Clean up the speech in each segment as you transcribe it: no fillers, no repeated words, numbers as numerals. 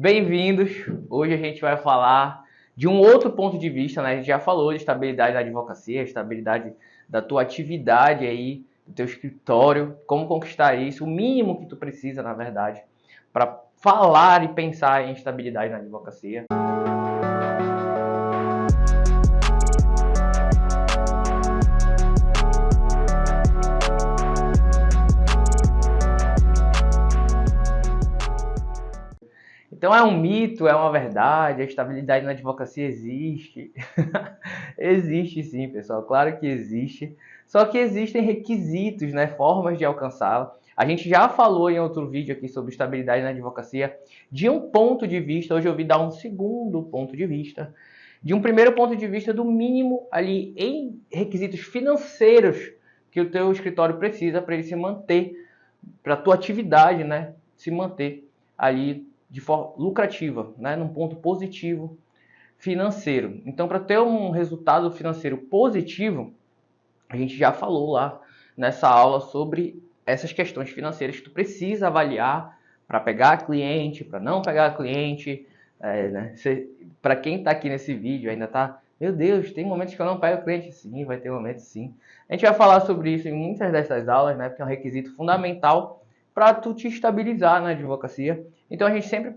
Bem-vindos! Hoje a gente vai falar de um outro ponto de vista, né? A gente já falou de estabilidade da advocacia, estabilidade da tua atividade aí, do teu escritório, como conquistar isso, o mínimo que tu precisa, na verdade, para falar e pensar em estabilidade na advocacia. Então é um mito, é uma verdade, a estabilidade na advocacia existe. Existe sim, pessoal, claro que existe. Só que existem requisitos, né, formas de alcançá-la. A gente já falou em outro vídeo aqui sobre estabilidade na advocacia de um ponto de vista, hoje eu vim dar um segundo ponto de vista. De um primeiro ponto de vista do mínimo ali em requisitos financeiros que o teu escritório precisa para ele se manter, para a tua atividade, né, se manter ali de forma lucrativa, né, num ponto positivo financeiro. Então, para ter um resultado financeiro positivo, a gente já falou lá nessa aula sobre essas questões financeiras que tu precisa avaliar para pegar cliente, para não pegar cliente. Né? Para quem está aqui nesse vídeo ainda está, meu Deus, tem momentos que eu não pego cliente? Sim, vai ter momentos sim. A gente vai falar sobre isso em muitas dessas aulas, né? Porque é um requisito fundamental para tu te estabilizar na advocacia. Então a gente sempre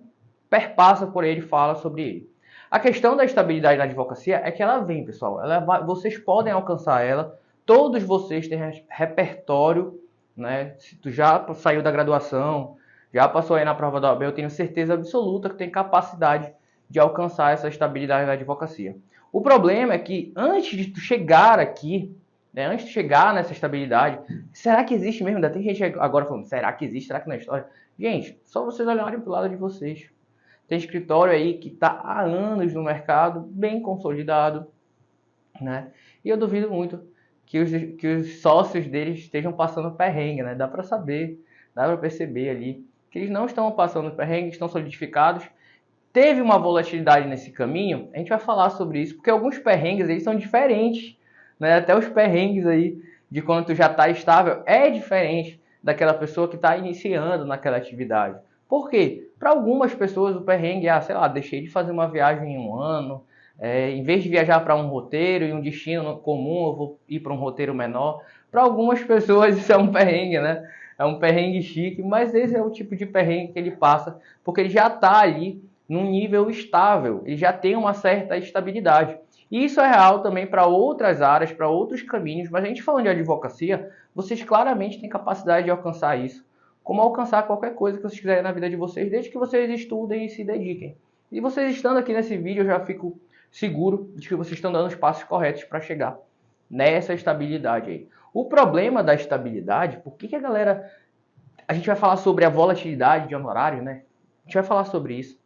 perpassa por ele e fala sobre ele. A questão da estabilidade na advocacia é que ela vem, pessoal. Vocês podem alcançar ela. Todos vocês têm repertório, né? Se tu já saiu da graduação, já passou aí na prova da OAB, eu tenho certeza absoluta que tem capacidade de alcançar essa estabilidade na advocacia. O problema é que antes de tu chegar aqui, né, antes de chegar nessa estabilidade, será que existe mesmo? Ainda tem gente agora falando, será que existe? Será que não é história? Gente, só vocês olharem para o lado de vocês. Tem escritório aí que está há anos no mercado, bem consolidado, né? E eu duvido muito que os sócios deles estejam passando perrengue, né? Dá para saber, dá para perceber ali que eles não estão passando perrengue, estão solidificados. Teve uma volatilidade nesse caminho, a gente vai falar sobre isso, porque alguns perrengues eles são diferentes, né? Até os perrengues aí de quando tu já está estável é diferente daquela pessoa que está iniciando naquela atividade. Por quê? Para algumas pessoas o perrengue é, sei lá, deixei de fazer uma viagem em um ano, em vez de viajar para um roteiro e um destino comum, eu vou ir para um roteiro menor. Para algumas pessoas isso é um perrengue, né? É um perrengue chique, mas esse é o tipo de perrengue que ele passa, porque ele já está ali num nível estável, ele já tem uma certa estabilidade. E isso é real também para outras áreas, para outros caminhos, mas a gente falando de advocacia, vocês claramente têm capacidade de alcançar isso, como alcançar qualquer coisa que vocês quiserem na vida de vocês, desde que vocês estudem e se dediquem. E vocês estando aqui nesse vídeo, eu já fico seguro de que vocês estão dando os passos corretos para chegar nessa estabilidade aí. O problema da estabilidade, por que a galera... A gente vai falar sobre a volatilidade de honorário, né? A gente vai falar sobre isso.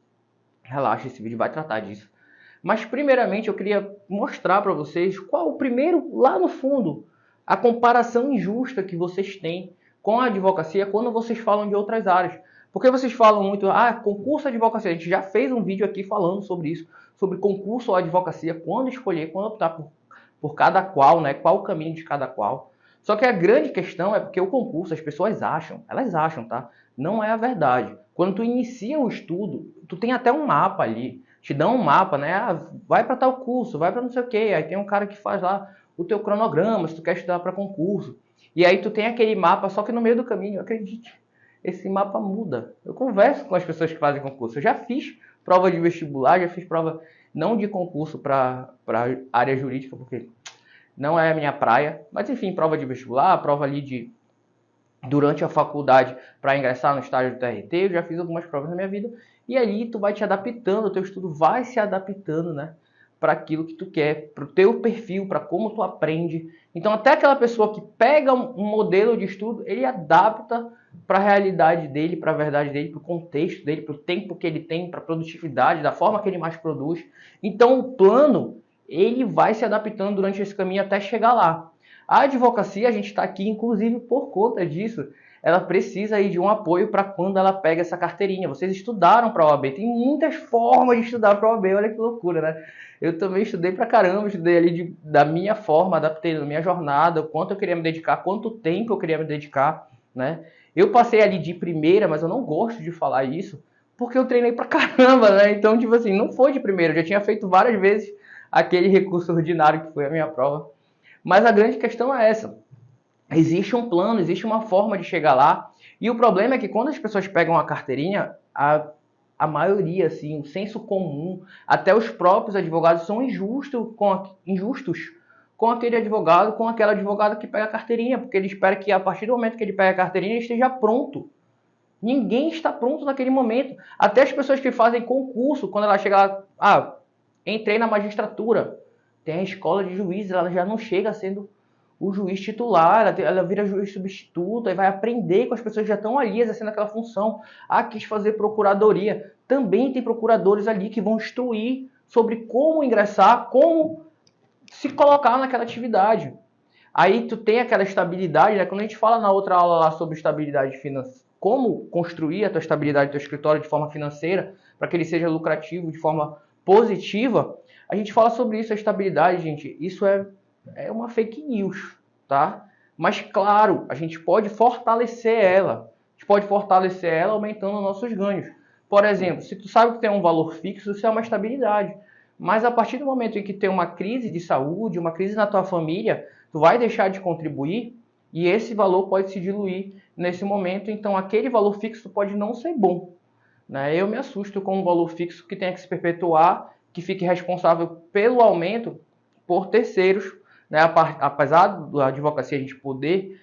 Relaxa, esse vídeo vai tratar disso. Mas primeiramente eu queria mostrar para vocês qual o primeiro, lá no fundo, a comparação injusta que vocês têm com a advocacia quando vocês falam de outras áreas. Porque vocês falam muito, concurso advocacia. A gente já fez um vídeo aqui falando sobre isso, sobre concurso ou advocacia, quando escolher, quando optar por cada qual, né? Qual o caminho de cada qual. Só que a grande questão é porque o concurso, as pessoas acham, elas acham, tá? Não é a verdade. Quando tu inicia o estudo, tu tem até um mapa ali, te dão um mapa, né? Vai para tal curso, vai para não sei o quê. Aí tem um cara que faz lá o teu cronograma, se tu quer estudar para concurso. E aí tu tem aquele mapa, só que no meio do caminho, acredite, esse mapa muda. Eu converso com as pessoas que fazem concurso. Eu já fiz prova de vestibular, já fiz prova não de concurso para área jurídica, porque não é a minha praia. Mas enfim, prova de vestibular, prova ali durante a faculdade para ingressar no estágio do TRT, eu já fiz algumas provas na minha vida. E ali tu vai te adaptando, o teu estudo vai se adaptando, né? Para aquilo que tu quer, para o teu perfil, para como tu aprende. Então até aquela pessoa que pega um modelo de estudo, ele adapta para a realidade dele, para a verdade dele, para o contexto dele, para o tempo que ele tem, para a produtividade, da forma que ele mais produz. Então o plano, ele vai se adaptando durante esse caminho até chegar lá. A advocacia, a gente está aqui inclusive por conta disso, ela precisa aí de um apoio para quando ela pega essa carteirinha. Vocês estudaram para a OAB, tem muitas formas de estudar para a OAB, olha que loucura, né? Eu também estudei pra caramba, estudei ali da minha forma, adaptei na minha jornada, o quanto eu queria me dedicar, quanto tempo eu queria me dedicar, né? Eu passei ali de primeira, mas eu não gosto de falar isso, Porque eu treinei pra caramba, né? Então, tipo assim, não foi de primeiro. Eu já tinha feito várias vezes aquele recurso ordinário que foi a minha prova. Mas a grande questão é essa. Existe um plano, existe uma forma de chegar lá. E o problema é que quando as pessoas pegam a carteirinha, a maioria, assim, o senso comum, até os próprios advogados são injustos com aquele advogado, com aquela advogada que pega a carteirinha, porque ele espera que a partir do momento que ele pega a carteirinha, ele esteja pronto. Ninguém está pronto naquele momento. Até as pessoas que fazem concurso, quando ela chega lá, entrei na magistratura, tem a escola de juízes, ela já não chega sendo o juiz titular, ela vira juiz substituto, aí vai aprender com as pessoas que já estão ali exercendo aquela função. Quis fazer procuradoria. Também tem procuradores ali que vão instruir sobre como ingressar, como se colocar naquela atividade. Aí tu tem aquela estabilidade, né? Quando a gente fala na outra aula lá sobre estabilidade financeira, como construir a tua estabilidade do teu escritório de forma financeira, para que ele seja lucrativo de forma positiva, a gente fala sobre isso, a estabilidade, gente. Isso é uma fake news, tá? Mas claro, a gente pode fortalecer ela. A gente pode fortalecer ela aumentando nossos ganhos. Por exemplo, se tu sabe que tem um valor fixo, isso é uma estabilidade. Mas a partir do momento em que tem uma crise de saúde, uma crise na tua família, tu vai deixar de contribuir e esse valor pode se diluir nesse momento. Então, aquele valor fixo pode não ser bom, né? Eu me assusto com um valor fixo que tenha que se perpetuar, que fique responsável pelo aumento por terceiros, né? Apesar da advocacia a gente poder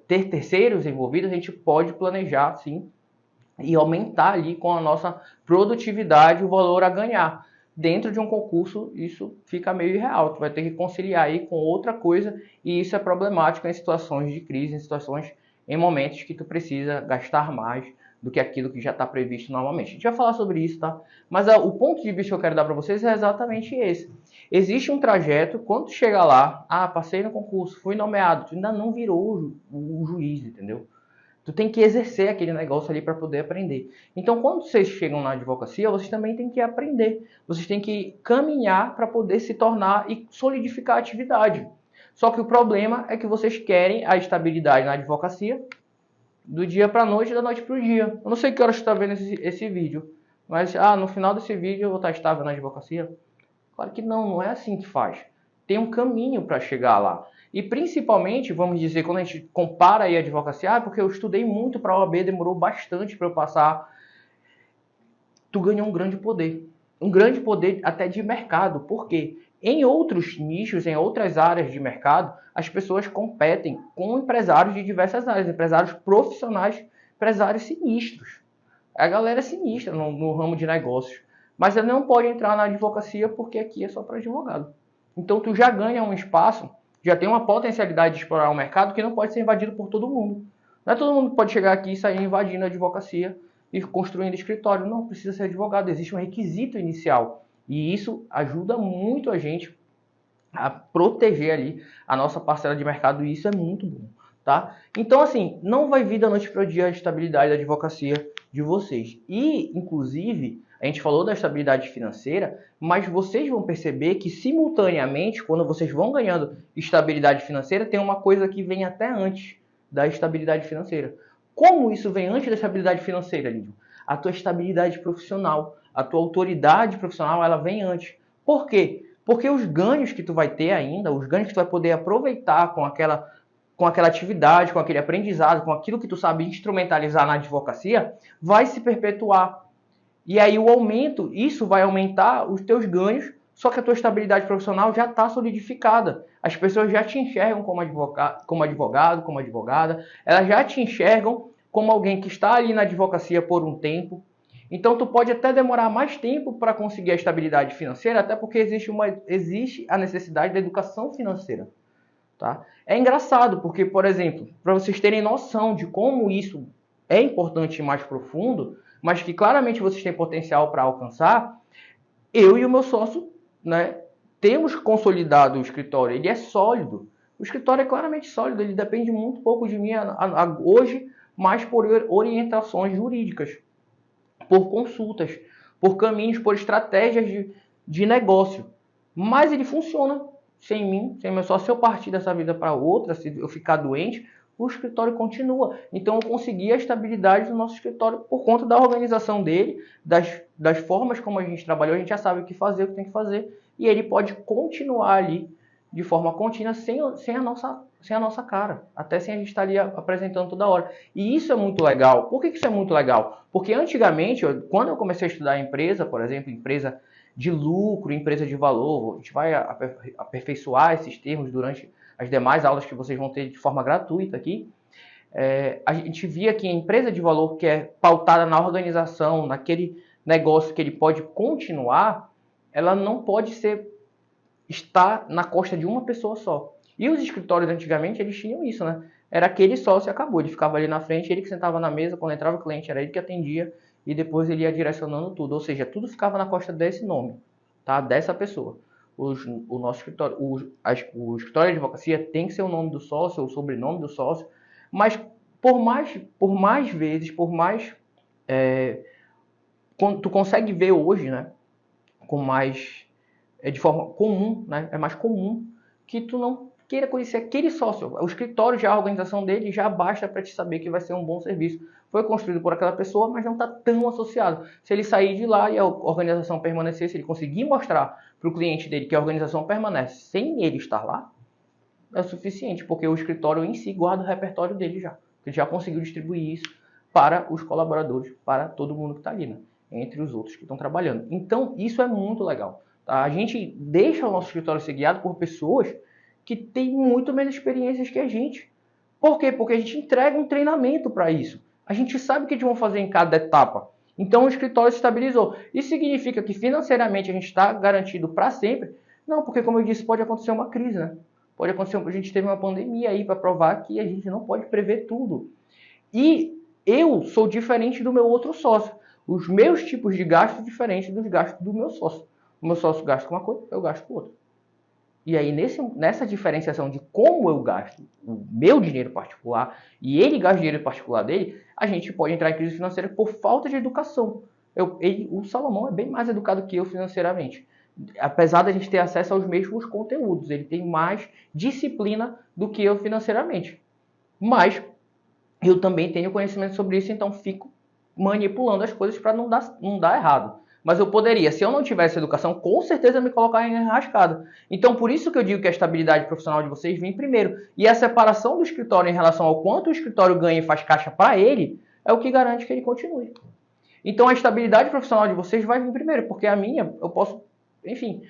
ter terceiros envolvidos, a gente pode planejar, sim, e aumentar ali com a nossa produtividade o valor a ganhar. Dentro de um concurso, isso fica meio irreal. Tu vai ter que conciliar aí com outra coisa e isso é problemático em situações de crise, em momentos que tu precisa gastar mais do que aquilo que já está previsto normalmente. A gente vai falar sobre isso, tá? Mas o ponto de vista que eu quero dar para vocês é exatamente esse. Existe um trajeto, quando tu chega lá, passei no concurso, fui nomeado, tu ainda não virou o juiz, entendeu? Tu tem que exercer aquele negócio ali para poder aprender. Então, quando vocês chegam na advocacia, vocês também têm que aprender. Vocês têm que caminhar para poder se tornar e solidificar a atividade. Só que o problema é que vocês querem a estabilidade na advocacia do dia para a noite, da noite para o dia. Eu não sei que horas você está vendo esse vídeo, mas no final desse vídeo eu vou estar estável na advocacia? Claro que não, não é assim que faz. Tem um caminho para chegar lá. E principalmente, vamos dizer, quando a gente compara aí a advocacia, porque eu estudei muito para a OAB, demorou bastante para eu passar, tu ganhou um grande poder. Um grande poder até de mercado. Por quê? Em outros nichos, em outras áreas de mercado, as pessoas competem com empresários de diversas áreas, empresários profissionais, empresários sinistros. A galera é sinistra no ramo de negócios. Mas ela não pode entrar na advocacia porque aqui é só para advogado. Então tu já ganha um espaço, já tem uma potencialidade de explorar um mercado que não pode ser invadido por todo mundo. Não é todo mundo que pode chegar aqui e sair invadindo a advocacia e construindo escritório. Não, precisa ser advogado, existe um requisito inicial. E isso ajuda muito a gente a proteger ali a nossa parcela de mercado e isso é muito bom, tá? Então, assim, não vai vir da noite para o dia a estabilidade da advocacia de vocês. E, inclusive, a gente falou da estabilidade financeira, mas vocês vão perceber que, simultaneamente, quando vocês vão ganhando estabilidade financeira, tem uma coisa que vem até antes da estabilidade financeira. Como isso vem antes da estabilidade financeira, Lídio? A tua estabilidade profissional, a tua autoridade profissional, ela vem antes. Por quê? Porque os ganhos que tu vai ter ainda, os ganhos que tu vai poder aproveitar com aquela atividade, com aquele aprendizado, com aquilo que tu sabe instrumentalizar na advocacia, vai se perpetuar. E aí o aumento, isso vai aumentar os teus ganhos, só que a tua estabilidade profissional já está solidificada. As pessoas já te enxergam como advogado, como advogada, elas já te enxergam como alguém que está ali na advocacia por um tempo. Então, tu pode até demorar mais tempo para conseguir a estabilidade financeira, até porque existe a necessidade da educação financeira. Tá? É engraçado, porque, por exemplo, para vocês terem noção de como isso é importante e mais profundo, mas que claramente vocês têm potencial para alcançar, eu e o meu sócio, né, temos consolidado o escritório, ele é sólido. O escritório é claramente sólido, ele depende muito pouco de mim hoje, mais por orientações jurídicas, por consultas, por caminhos, por estratégias de negócio. Mas ele funciona sem mim, sem meu sócio. Se eu partir dessa vida para outra, se eu ficar doente, o escritório continua. Então eu consegui a estabilidade do nosso escritório por conta da organização dele, das formas como a gente trabalhou, a gente já sabe o que fazer, o que tem que fazer, e ele pode continuar ali de forma contínua sem a nossa cara, até sem a gente estar ali apresentando toda hora. E isso é muito legal. Por que isso é muito legal? Porque antigamente, quando eu comecei a estudar empresa, por exemplo, empresa de lucro, empresa de valor, a gente vai aperfeiçoar esses termos durante as demais aulas que vocês vão ter de forma gratuita aqui. A gente via que a empresa de valor que é pautada na organização, naquele negócio que ele pode continuar, ela não pode estar na costa de uma pessoa só. E os escritórios antigamente, eles tinham isso, né? Era aquele sócio e acabou. Ele ficava ali na frente, ele que sentava na mesa, quando entrava o cliente, era ele que atendia, e depois ele ia direcionando tudo. Ou seja, tudo ficava na costa desse nome, tá? Dessa pessoa. O nosso escritório, o escritório de advocacia tem que ser o nome do sócio, o sobrenome do sócio, mas por mais vezes, quando tu consegue ver hoje, né, de forma comum, né, é mais comum que tu não queira conhecer aquele sócio. O escritório já, a organização dele já basta para te saber que vai ser um bom serviço. Foi construído por aquela pessoa, mas não está tão associado. Se ele sair de lá e a organização permanecer, se ele conseguir mostrar para o cliente dele que a organização permanece sem ele estar lá, é o suficiente, porque o escritório em si guarda o repertório dele já. Ele já conseguiu distribuir isso para os colaboradores, para todo mundo que está ali, né? Entre os outros que estão trabalhando. Então, isso é muito legal. Tá? A gente deixa o nosso escritório ser guiado por pessoas que têm muito menos experiências que a gente. Por quê? Porque a gente entrega um treinamento para isso. A gente sabe o que eles vão fazer em cada etapa. Então, o escritório se estabilizou. Isso significa que financeiramente a gente está garantido para sempre? Não, porque, como eu disse, pode acontecer uma crise, né? Pode acontecer, a gente teve uma pandemia aí para provar que a gente não pode prever tudo. E eu sou diferente do meu outro sócio. Os meus tipos de gastos são diferentes dos gastos do meu sócio. O meu sócio gasta com uma coisa, eu gasto com outra. E aí, nessa diferenciação de como eu gasto o meu dinheiro particular e ele gasta o dinheiro particular dele, a gente pode entrar em crise financeira por falta de educação. O Salomão é bem mais educado que eu financeiramente. Apesar da gente ter acesso aos mesmos conteúdos, ele tem mais disciplina do que eu financeiramente. Mas eu também tenho conhecimento sobre isso, então fico manipulando as coisas para não dar errado. Mas eu poderia, se eu não tivesse educação, com certeza me colocar em enrascada. Então, por isso que eu digo que a estabilidade profissional de vocês vem primeiro. E a separação do escritório em relação ao quanto o escritório ganha e faz caixa para ele, é o que garante que ele continue. Então, a estabilidade profissional de vocês vai vir primeiro, porque a minha, eu posso, enfim,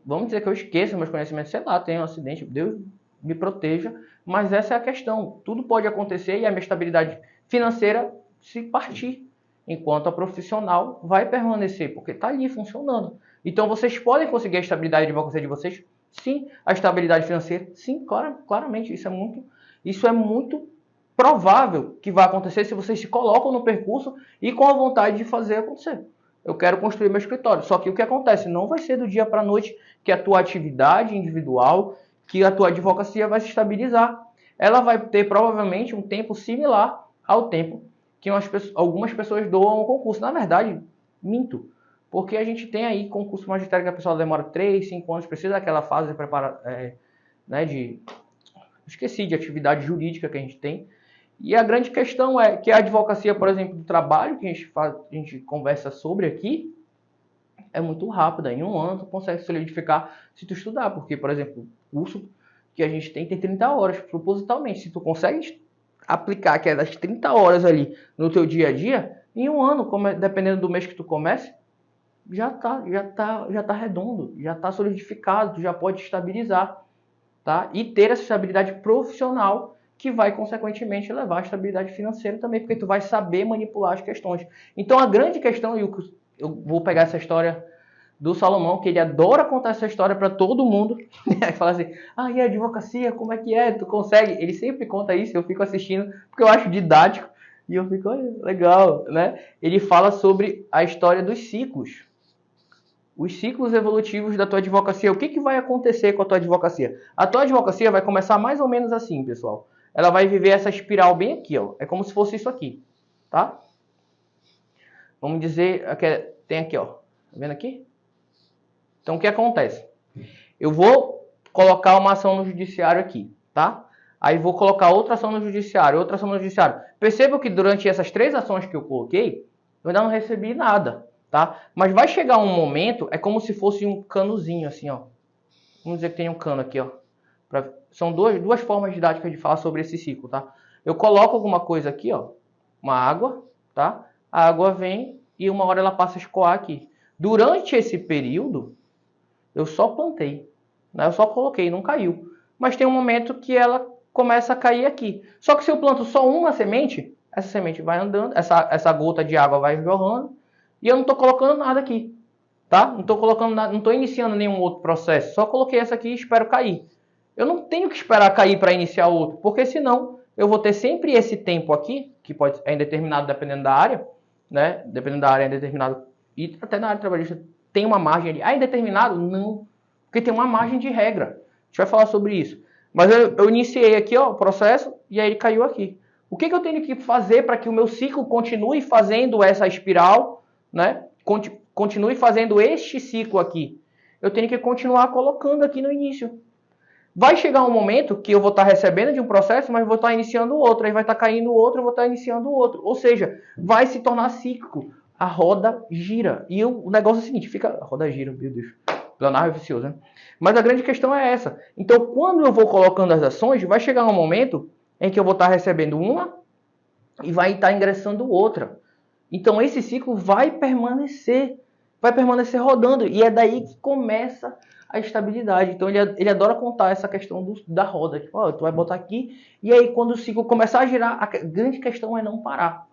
vamos dizer que eu esqueço meus conhecimentos, sei lá, tenho um acidente, Deus me proteja, mas essa é a questão. Tudo pode acontecer e a minha estabilidade financeira se partir, enquanto a profissional vai permanecer, porque está ali funcionando. Então, vocês podem conseguir a estabilidade de advocacia de vocês? Sim. A estabilidade financeira? Sim, claramente. Isso é muito provável que vai acontecer se vocês se colocam no percurso e com a vontade de fazer acontecer. Eu quero construir meu escritório. Só que o que acontece? Não vai ser do dia para a noite que a tua atividade individual, que a tua advocacia vai se estabilizar. Ela vai ter provavelmente um tempo similar ao tempo que algumas pessoas doam ao concurso. Na verdade, minto. Porque a gente tem aí concurso magistério que a pessoa demora 3, 5 anos, precisa daquela fase de preparação, esqueci, de atividade jurídica que a gente tem. E a grande questão é que a advocacia, por exemplo, do trabalho que a gente conversa sobre aqui, é muito rápida. Em um ano tu consegue solidificar se tu estudar. Porque, por exemplo, o curso que a gente tem 30 horas, propositalmente. Se tu consegue aplicar que é das 30 horas ali no teu dia a dia, em um ano, dependendo do mês que tu comece, já tá redondo, já tá solidificado, tu já pode estabilizar, tá? E ter essa estabilidade profissional que vai, consequentemente, levar à estabilidade financeira também, porque tu vai saber manipular as questões. Então, a grande questão, e eu vou pegar essa história do Salomão, que ele adora contar essa história para todo mundo. Aí fala assim, e a advocacia, como é que é? Tu consegue? Ele sempre conta isso, eu fico assistindo, porque eu acho didático, e eu fico, legal, né? Ele fala sobre a história dos ciclos. Os ciclos evolutivos da tua advocacia. O que vai acontecer com a tua advocacia? A tua advocacia vai começar mais ou menos assim, pessoal. Ela vai viver essa espiral bem aqui, ó. É como se fosse isso aqui, tá? Vamos dizer, tem aqui, ó. Tá vendo aqui? Então, o que acontece? Eu vou colocar uma ação no judiciário aqui, tá? Aí vou colocar outra ação no judiciário, outra ação no judiciário. Perceba que durante essas 3 ações que eu coloquei, eu ainda não recebi nada, tá? Mas vai chegar um momento, é como se fosse um canozinho assim, ó. Vamos dizer que tem um cano aqui, ó. São duas formas didáticas de falar sobre esse ciclo, tá? Eu coloco alguma coisa aqui, ó, uma água, tá? A água vem e uma hora ela passa a escoar aqui. Durante esse período, eu só plantei, né? Eu só coloquei, não caiu. Mas tem um momento que ela começa a cair aqui. Só que se eu planto só uma semente, essa semente vai andando, essa gota de água vai jorrando, e eu não estou colocando nada aqui, tá? Não estou colocando nada, não estou iniciando nenhum outro processo. Só coloquei essa aqui e espero cair. Eu não tenho que esperar cair para iniciar outro, porque senão eu vou ter sempre esse tempo aqui, que pode é indeterminado dependendo da área, né? Dependendo da área é indeterminado, e até na área trabalhista tem uma margem ali. Ah, indeterminado? Não, porque tem uma margem de regra. A gente vai falar sobre isso. Mas eu iniciei aqui, ó, o processo, e aí ele caiu aqui. O que eu tenho que fazer para que o meu ciclo continue fazendo essa espiral, né? Continue fazendo este ciclo aqui? Eu tenho que continuar colocando aqui no início. Vai chegar um momento que eu vou estar recebendo de um processo, mas vou estar iniciando outro, aí vai estar caindo outro, eu vou estar iniciando outro. Ou seja, vai se tornar cíclico. A roda gira. E o negócio é o seguinte, a roda gira, meu Deus. Plenário é vicioso, né? Mas a grande questão é essa. Então, quando eu vou colocando as ações, vai chegar um momento em que eu vou estar recebendo uma e vai estar ingressando outra. Então, esse ciclo vai permanecer rodando. E é daí que começa a estabilidade. Então, ele adora contar essa questão da roda. Tipo, ó, tu vai botar aqui, e aí quando o ciclo começar a girar, a grande questão é não parar.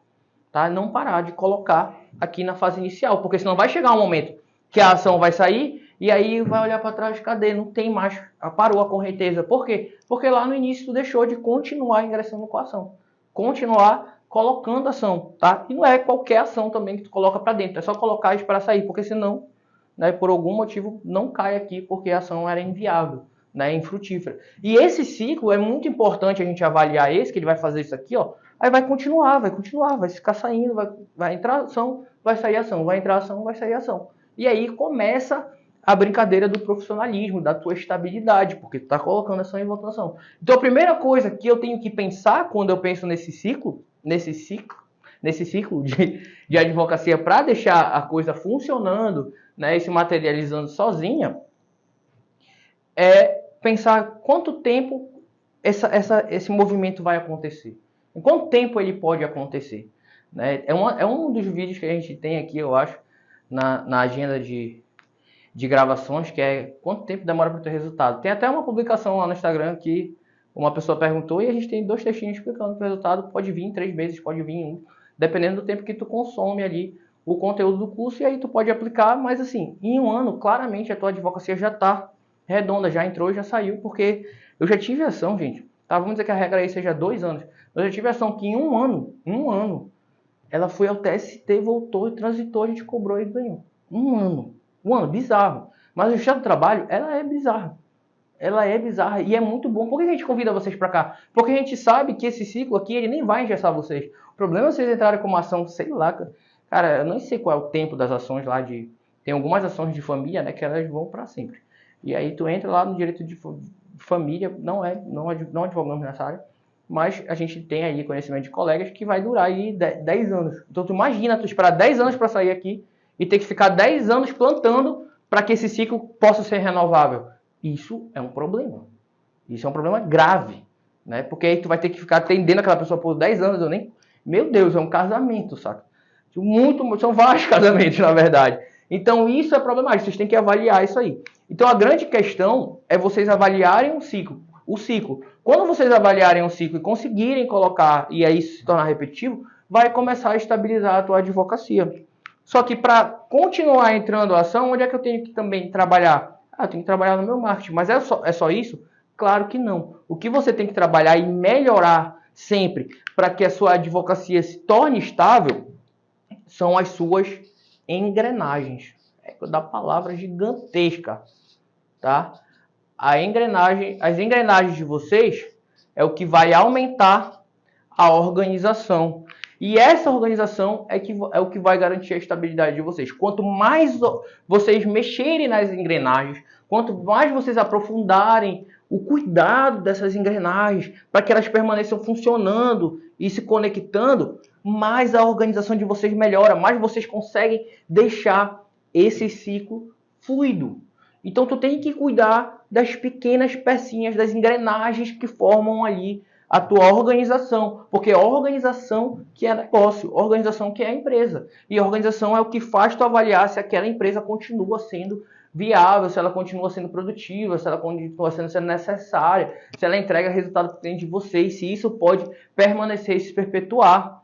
Tá? Não parar de colocar aqui na fase inicial, porque senão vai chegar um momento que a ação vai sair, e aí vai olhar para trás, cadê? Não tem mais, parou a correnteza. Por quê? Porque lá no início tu deixou de continuar ingressando com a ação. Continuar colocando ação, tá? E não é qualquer ação também que tu coloca para dentro, é só colocar e esperar sair, porque senão, né, por algum motivo, não cai aqui, porque a ação era inviável, né, infrutífera. E esse ciclo é muito importante a gente avaliar que ele vai fazer isso aqui, ó, aí vai continuar, vai ficar saindo, vai entrar ação, vai sair ação, vai entrar ação, vai sair ação. E aí começa a brincadeira do profissionalismo, da tua estabilidade, porque tu está colocando ação em votação. Então a primeira coisa que eu tenho que pensar quando eu penso nesse ciclo de advocacia para deixar a coisa funcionando, né, e se materializando sozinha, é pensar quanto tempo esse movimento vai acontecer. Em quanto tempo ele pode acontecer? Né? É um dos vídeos que a gente tem aqui, eu acho, na agenda de gravações, que é quanto tempo demora para ter resultado. Tem até uma publicação lá no Instagram que uma pessoa perguntou e a gente tem 2 textinhos explicando que o resultado pode vir em 3 meses, pode vir em 1, dependendo do tempo que tu consome ali o conteúdo do curso, e aí tu pode aplicar, mas assim, em 1 ano, claramente a tua advocacia já está redonda, já entrou e já saiu, porque eu já tive ação, gente, tá? Vamos dizer que a regra aí seja 2 anos, eu já tive ação que em 1 ano, ela foi ao TST, voltou e transitou, a gente cobrou e ganhou. 1 ano, bizarro. Mas o Justiça do Trabalho, ela é bizarra. Ela é bizarra e é muito bom. Por que a gente convida vocês para cá? Porque a gente sabe que esse ciclo aqui, ele nem vai engessar vocês. O problema é vocês entrarem com uma ação, sei lá, cara, eu não sei qual é o tempo das ações lá de... Tem algumas ações de família, né, que elas vão para sempre. E aí tu entra lá no direito de família, não advogamos nessa área, mas a gente tem aí conhecimento de colegas que vai durar aí 10 anos. Então tu imagina, tu esperar 10 anos para sair aqui e ter que ficar 10 anos plantando para que esse ciclo possa ser renovável. Isso é um problema. Isso é um problema grave, né? Porque aí tu vai ter que ficar atendendo aquela pessoa por 10 anos, eu nem... Meu Deus, é um casamento, saca? São vários casamentos, na verdade. Então isso é problemático, vocês têm que avaliar isso aí. Então a grande questão é vocês avaliarem o ciclo. Quando vocês avaliarem o ciclo e conseguirem colocar, e aí se tornar repetitivo, vai começar a estabilizar a tua advocacia. Só que para continuar entrando a ação, onde é que eu tenho que também trabalhar? Eu tenho que trabalhar no meu marketing. Mas é só isso? Claro que não. O que você tem que trabalhar e melhorar sempre para que a sua advocacia se torne estável são as suas engrenagens. É da palavra gigantesca, tá? As engrenagens de vocês é o que vai aumentar a organização. E essa organização é o que vai garantir a estabilidade de vocês. Quanto mais vocês mexerem nas engrenagens, quanto mais vocês aprofundarem o cuidado dessas engrenagens para que elas permaneçam funcionando e se conectando, mais a organização de vocês melhora, mais vocês conseguem deixar esse ciclo fluido. Então tu tem que cuidar das pequenas pecinhas, das engrenagens que formam ali a tua organização, porque é a organização que é negócio, a organização que é empresa. E a organização é o que faz tu avaliar se aquela empresa continua sendo viável, se ela continua sendo produtiva, se ela continua sendo necessária, se ela entrega resultado para o cliente de vocês, se isso pode permanecer e se perpetuar.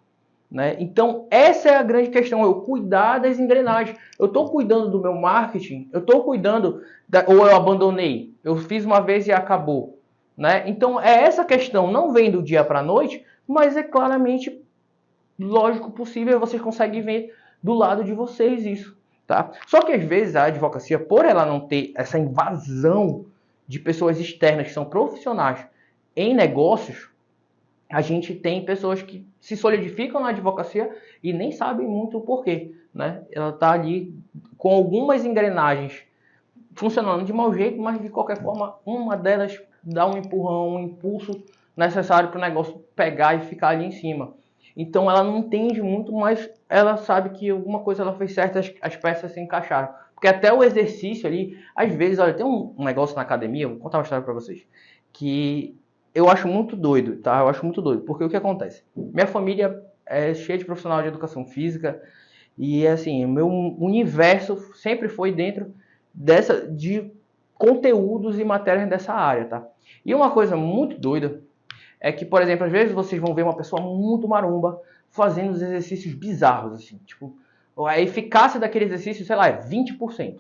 Né? Então, essa é a grande questão, eu cuidar das engrenagens. Eu estou cuidando do meu marketing, eu estou cuidando, ou eu abandonei, eu fiz uma vez e acabou. Né? Então, é essa questão, não vem do dia para a noite, mas é claramente lógico possível, vocês conseguem ver do lado de vocês isso. Tá? Só que às vezes a advocacia, por ela não ter essa invasão de pessoas externas que são profissionais em negócios, a gente tem pessoas que se solidificam na advocacia e nem sabem muito o porquê. Né? Ela está ali com algumas engrenagens funcionando de mau jeito, mas de qualquer forma, uma delas dá um empurrão, um impulso necessário para o negócio pegar e ficar ali em cima. Então ela não entende muito, mas ela sabe que alguma coisa ela fez certo, as peças se encaixaram. Porque até o exercício ali, às vezes, olha, tem um negócio na academia, vou contar uma história para vocês, que eu acho muito doido, tá? Eu acho muito doido, porque o que acontece? Minha família é cheia de profissional de educação física e, assim, o meu universo sempre foi dentro de conteúdos e matérias dessa área, tá? E uma coisa muito doida é que, por exemplo, às vezes vocês vão ver uma pessoa muito maromba fazendo os exercícios bizarros, assim, tipo, a eficácia daquele exercício, sei lá, é 20%.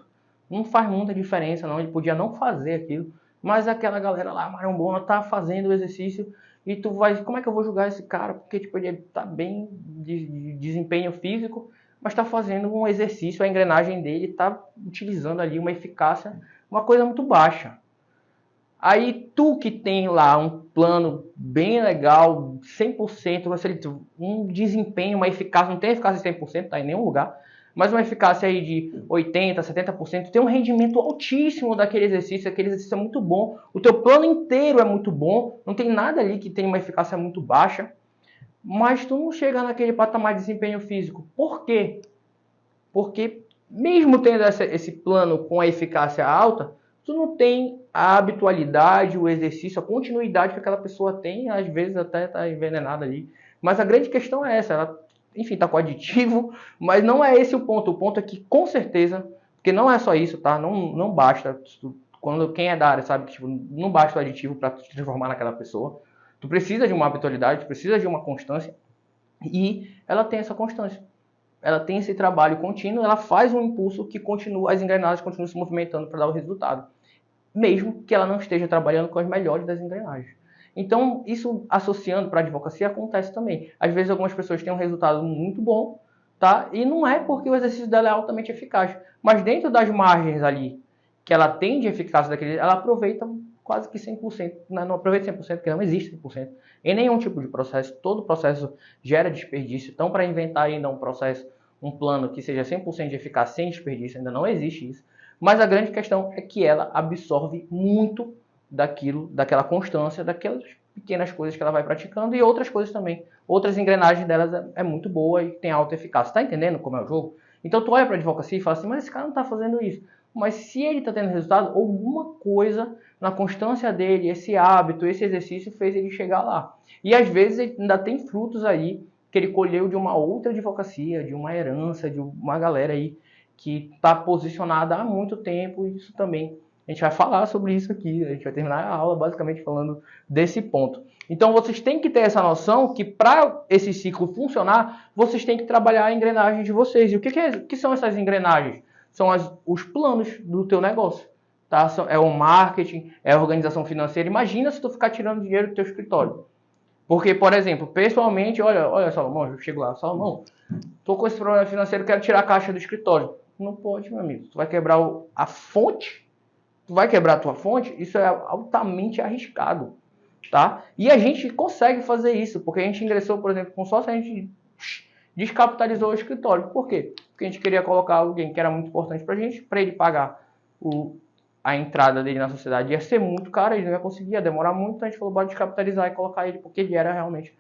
Não faz muita diferença, não, ele podia não fazer aquilo, mas aquela galera lá, marombona, tá fazendo o exercício e tu vai, como é que eu vou julgar esse cara? Porque, tipo, ele tá bem de desempenho físico, mas está fazendo um exercício, a engrenagem dele está utilizando ali uma eficácia, uma coisa muito baixa. Aí tu que tem lá um plano bem legal, 100%, um desempenho, uma eficácia, não tem eficácia de 100%, tá em nenhum lugar, mas uma eficácia aí de 80%, 70%, tem um rendimento altíssimo daquele exercício, aquele exercício é muito bom, o teu plano inteiro é muito bom, não tem nada ali que tenha uma eficácia muito baixa, mas tu não chega naquele patamar de desempenho físico. Por quê? Porque mesmo tendo esse plano com a eficácia alta, tu não tem a habitualidade, o exercício, a continuidade que aquela pessoa tem, às vezes até está envenenada ali. Mas a grande questão é essa, ela, enfim, está com aditivo, mas não é esse o ponto. O ponto é que, com certeza, porque não é só isso, tá? Não basta, quando quem é da área sabe que tipo, não basta o aditivo para te transformar naquela pessoa. Tu precisa de uma habitualidade, tu precisa de uma constância, e ela tem essa constância. Ela tem esse trabalho contínuo, ela faz um impulso que continua, as engrenagens continuam se movimentando para dar o resultado, mesmo que ela não esteja trabalhando com as melhores das engrenagens. Então, isso associando para a advocacia acontece também. Às vezes algumas pessoas têm um resultado muito bom, tá? E não é porque o exercício dela é altamente eficaz, mas dentro das margens ali que ela tem de eficácia daquele, ela aproveita quase que 100%, não aproveita 100% porque não existe 100%. Em nenhum tipo de processo, todo processo gera desperdício. Então, para inventar ainda um processo, um plano que seja 100% de eficácia sem desperdício, ainda não existe isso. Mas a grande questão é que ela absorve muito daquela constância, daquelas pequenas coisas que ela vai praticando e outras coisas também. Outras engrenagens delas é muito boa e tem alta eficácia. Tá entendendo como é o jogo? Então tu olha para a advocacia e fala assim, mas esse cara não está fazendo isso. Mas se ele está tendo resultado, alguma coisa na constância dele, esse hábito, esse exercício fez ele chegar lá. E às vezes ele ainda tem frutos aí que ele colheu de uma outra advocacia, de uma herança, de uma galera aí que está posicionada há muito tempo. E isso também, a gente vai falar sobre isso aqui, a gente vai terminar a aula basicamente falando desse ponto. Então vocês têm que ter essa noção que para esse ciclo funcionar, vocês têm que trabalhar a engrenagem de vocês. E o que são essas engrenagens? São os planos do teu negócio. Tá? É o marketing, é a organização financeira. Imagina se tu ficar tirando dinheiro do teu escritório. Porque, por exemplo, pessoalmente, olha Salomão, eu chego lá, Salomão, tô com esse problema financeiro, quero tirar a caixa do escritório. Não pode, meu amigo. Tu vai quebrar a fonte, tu vai quebrar a tua fonte, isso é altamente arriscado, tá? E a gente consegue fazer isso, porque a gente ingressou, por exemplo, com sócio, a gente descapitalizou o escritório. Por quê? Porque a gente queria colocar alguém que era muito importante pra gente, para ele pagar a entrada dele na sociedade ia ser muito cara, ele não ia conseguir, ia demorar muito, então a gente falou, bora descapitalizar e colocar ele, porque ele era realmente,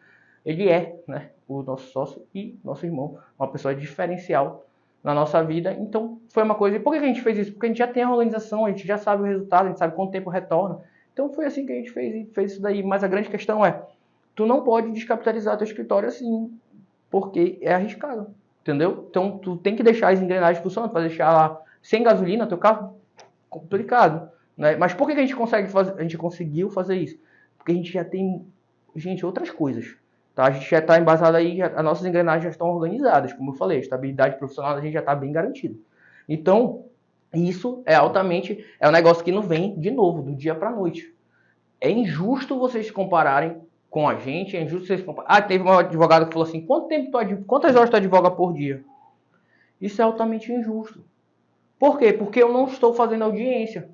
ele é, né, o nosso sócio e nosso irmão, uma pessoa diferencial na nossa vida. Então foi uma coisa. E por que a gente fez isso? Porque a gente já tem a organização, a gente já sabe o resultado, a gente sabe quanto tempo retorna. Então foi assim que a gente fez isso daí. Mas a grande questão é, tu não pode descapitalizar teu escritório assim, porque é arriscado, entendeu? Então tu tem que deixar as engrenagens funcionando, para deixar lá sem gasolina teu carro, complicado, né? Mas por que a gente a gente conseguiu fazer isso? Porque a gente já tem, gente, outras coisas. Tá? A gente já está embasado aí, as nossas engrenagens já estão organizadas, como eu falei, a estabilidade profissional a gente já está bem garantida. Então, isso é altamente, é um negócio que não vem de novo, do dia para a noite. É injusto vocês se compararem com a gente, é injusto vocês compararem. Ah, teve um advogado que falou assim, quantas horas tu advoga por dia? Isso é altamente injusto. Por quê? Porque eu não estou fazendo audiência.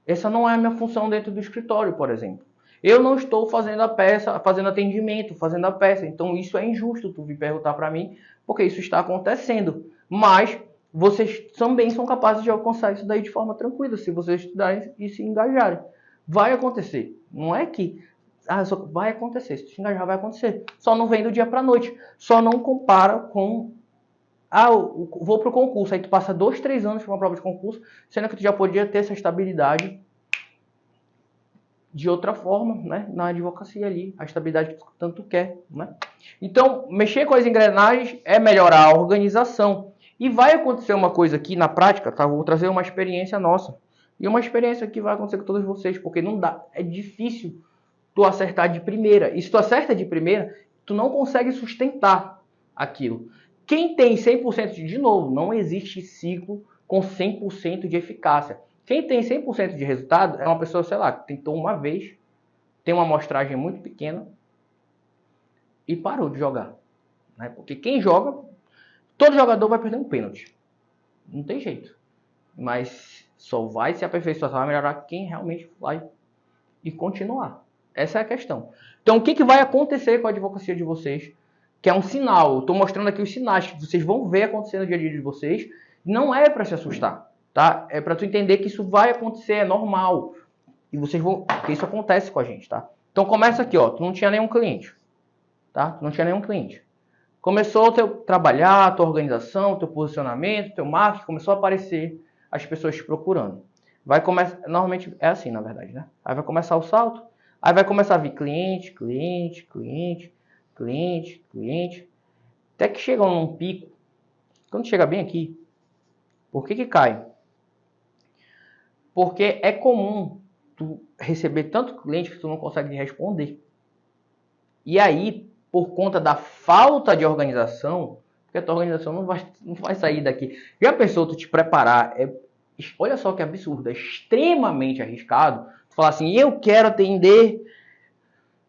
Essa não é a minha função dentro do escritório, por exemplo. Eu não estou fazendo a peça, fazendo atendimento, fazendo a peça. Então isso é injusto tu vir perguntar para mim, porque isso está acontecendo. Mas vocês também são capazes de alcançar isso daí de forma tranquila, se vocês estudarem e se engajarem. Vai acontecer. Não é que vai acontecer. Se tu se engajar, vai acontecer. Só não vem do dia para noite. Só não compara com eu vou para o concurso, aí tu passa 2, 3 anos para uma prova de concurso, sendo que tu já podia ter essa estabilidade de outra forma, né? Na advocacia ali, a estabilidade que tu tanto quer, né? Então, mexer com as engrenagens é melhorar a organização. E vai acontecer uma coisa aqui na prática, tá? Vou trazer uma experiência nossa. E uma experiência que vai acontecer com todos vocês, porque não dá, é difícil tu acertar de primeira. E se tu acerta de primeira, tu não consegue sustentar aquilo. Quem tem 100% de novo, não existe ciclo com 100% de eficácia. Quem tem 100% de resultado é uma pessoa, sei lá, que tentou uma vez, tem uma amostragem muito pequena e parou de jogar. Né? Porque quem joga, todo jogador vai perder um pênalti. Não tem jeito. Mas só vai se aperfeiçoar, só vai melhorar quem realmente vai e continuar. Essa é a questão. Então, o que vai acontecer com a advocacia de vocês? Que é um sinal. Eu estou mostrando aqui os sinais que vocês vão ver acontecer no dia a dia de vocês. Não é para se assustar, tá? É para tu entender que isso vai acontecer, é normal. E vocês vão, porque isso acontece com a gente, tá? Então começa aqui, ó. Tu não tinha nenhum cliente, tá? Tu não tinha nenhum cliente. Começou a trabalhar, a tua organização, teu posicionamento, teu marketing, começou a aparecer as pessoas te procurando. Vai começar, normalmente é assim, na verdade, né? Aí vai começar o salto, aí vai começar a vir cliente, até que chega num pico. Quando chega bem aqui, por que cai? Porque é comum tu receber tanto cliente que tu não consegue responder. E aí, por conta da falta de organização, porque a tua organização não vai sair daqui. Já pensou tu te preparar? Olha só que absurdo, é extremamente arriscado. Tu falar assim, eu quero atender,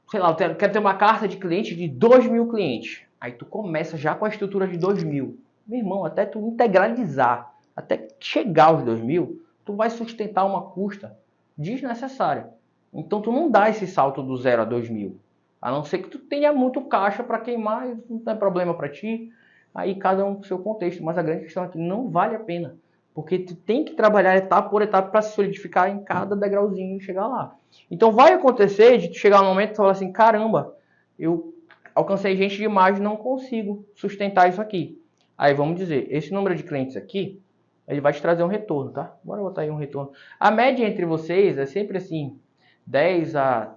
sei lá, eu quero ter uma carta de cliente de 2.000 clientes. Aí tu começa já com a estrutura de 2.000. Meu irmão, até tu integralizar, até chegar aos 2.000, tu vai sustentar uma custa desnecessária. Então tu não dá esse salto do 0 a 2.000. A não ser que tu tenha muito caixa para queimar, não tem problema para ti. Aí cada um com o seu contexto. Mas a grande questão é que não vale a pena. Porque tu tem que trabalhar etapa por etapa para se solidificar em cada degrauzinho e chegar lá. Então vai acontecer de tu chegar no momento e falar assim, caramba, eu alcancei gente demais e não consigo sustentar isso aqui. Aí vamos dizer, esse número de clientes aqui, ele vai te trazer um retorno, tá? Bora botar aí um retorno. A média entre vocês é sempre assim, 10 a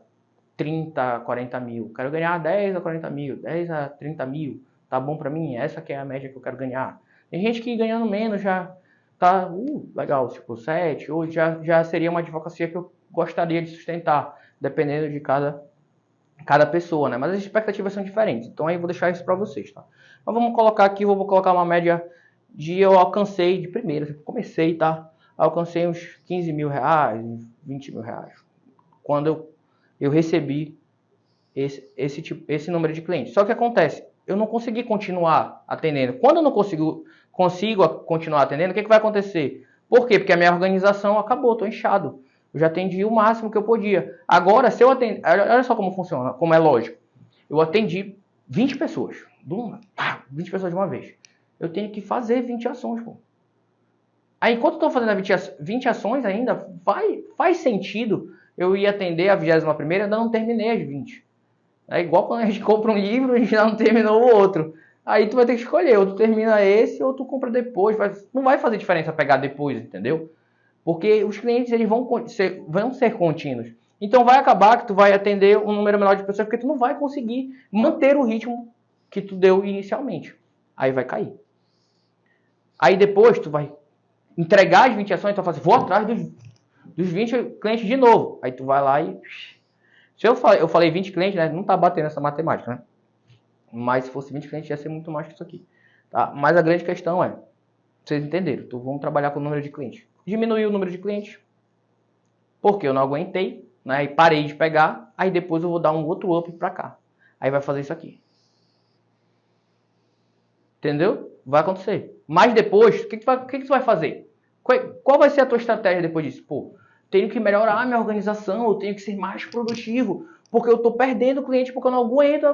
30, 40 mil. Quero ganhar 10 a 40 mil, 10 a 30 mil. Tá bom para mim? Essa que é a média que eu quero ganhar. Tem gente que ganhando menos já tá legal, tipo 7, 8, já seria uma advocacia que eu gostaria de sustentar, dependendo de cada pessoa, né? Mas as expectativas são diferentes. Então aí eu vou deixar isso para vocês, tá? Mas vamos colocar aqui, vou colocar uma média de eu alcancei de primeira, comecei, tá? Alcancei uns 15 mil reais, 20 mil reais. Quando eu recebi esse número de clientes. Só que acontece, eu não consegui continuar atendendo. Quando eu não consigo continuar atendendo, o que vai acontecer? Por quê? Porque a minha organização acabou, estou inchado. Eu já atendi o máximo que eu podia. Agora, se eu atender... Olha só como funciona, como é lógico. Eu atendi 20 pessoas. 20 pessoas de uma vez. Eu tenho que fazer 20 ações, pô. Aí, enquanto eu estou fazendo as 20 ações ainda, faz sentido eu ir atender a 21ª, ainda não terminei as 20. É igual quando a gente compra um livro e a gente ainda não terminou o outro. Aí tu vai ter que escolher, ou tu termina esse, ou tu compra depois. Não vai fazer diferença pegar depois, entendeu? Porque os clientes eles vão ser contínuos. Então vai acabar que tu vai atender um número menor de pessoas, porque tu não vai conseguir manter o ritmo que tu deu inicialmente. Aí vai cair. Aí depois tu vai entregar as 20 ações, tu vai fazer, vou atrás dos 20 clientes de novo. Aí tu vai lá e... Se eu falei 20 clientes, né? Não tá batendo essa matemática, né? Mas se fosse 20 clientes ia ser muito mais que isso aqui. Tá? Mas a grande questão é, vocês entenderam, então vamos trabalhar com o número de clientes. Diminuir o número de clientes, porque eu não aguentei, né? E parei de pegar, aí depois eu vou dar um outro up para cá. Aí vai fazer isso aqui. Entendeu? Vai acontecer. Mas depois, o que tu vai fazer? Qual vai ser a tua estratégia depois disso? Pô, tenho que melhorar a minha organização, eu tenho que ser mais produtivo, porque eu estou perdendo cliente, porque eu não aguento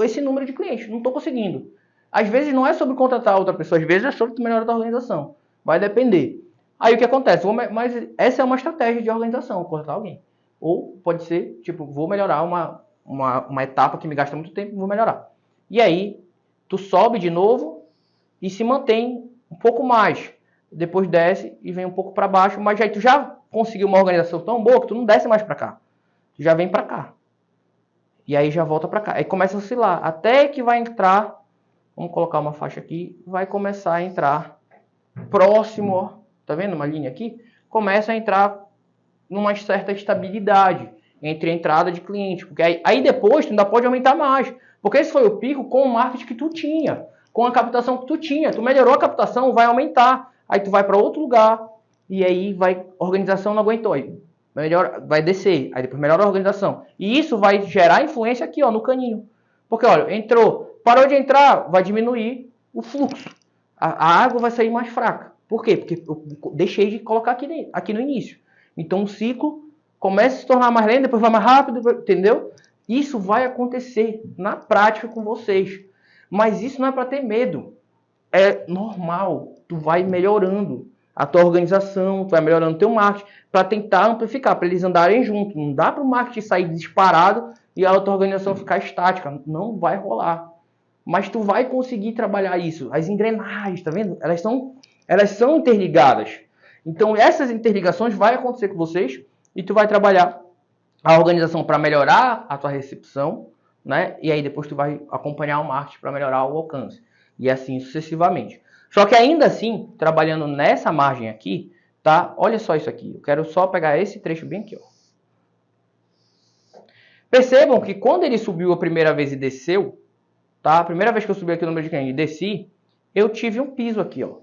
esse número de clientes, não estou conseguindo. Às vezes não é sobre contratar outra pessoa, às vezes é sobre melhorar a tua organização. Vai depender. Aí o que acontece? Mas essa é uma estratégia de organização, contratar alguém. Ou pode ser, tipo, vou melhorar uma etapa que me gasta muito tempo, vou melhorar. E aí, tu sobe de novo e se mantém um pouco mais. Depois desce e vem um pouco para baixo, mas aí tu já conseguiu uma organização tão boa que tu não desce mais para cá. Tu já vem para cá. E aí já volta para cá. Aí começa a oscilar. Até que vai entrar, vamos colocar uma faixa aqui, vai começar a entrar próximo, ó, tá vendo uma linha aqui? Começa a entrar numa certa estabilidade entre a entrada de cliente. Porque aí depois tu ainda pode aumentar mais. Porque esse foi o pico com o marketing que tu tinha, com a captação que tu tinha. Tu melhorou a captação, vai aumentar. Aí tu vai para outro lugar e aí vai, a organização não aguentou. Aí vai descer, aí depois melhora a organização. E isso vai gerar influência aqui, ó, no caninho. Porque, olha, entrou, parou de entrar, vai diminuir o fluxo. A água vai sair mais fraca. Por quê? Porque eu deixei de colocar aqui no início. Então o ciclo começa a se tornar mais lento, depois vai mais rápido, entendeu? Isso vai acontecer na prática com vocês. Mas isso não é para ter medo. É normal. Tu vai melhorando a tua organização, tu vai melhorando o teu marketing para tentar amplificar, para eles andarem juntos. Não dá para o marketing sair disparado e a tua organização ficar estática. Não vai rolar. Mas tu vai conseguir trabalhar isso. As engrenagens, tá vendo? Elas são interligadas. Então essas interligações vai acontecer com vocês e tu vai trabalhar a organização para melhorar a tua recepção, né? E aí depois tu vai acompanhar o marketing para melhorar o alcance. E assim sucessivamente. Só que ainda assim, trabalhando nessa margem aqui, tá? Olha só isso aqui. Eu quero só pegar esse trecho bem aqui, ó. Percebam que quando ele subiu a primeira vez e desceu, tá? A primeira vez que eu subi aqui no número de cliente e desci, eu tive um piso aqui, ó.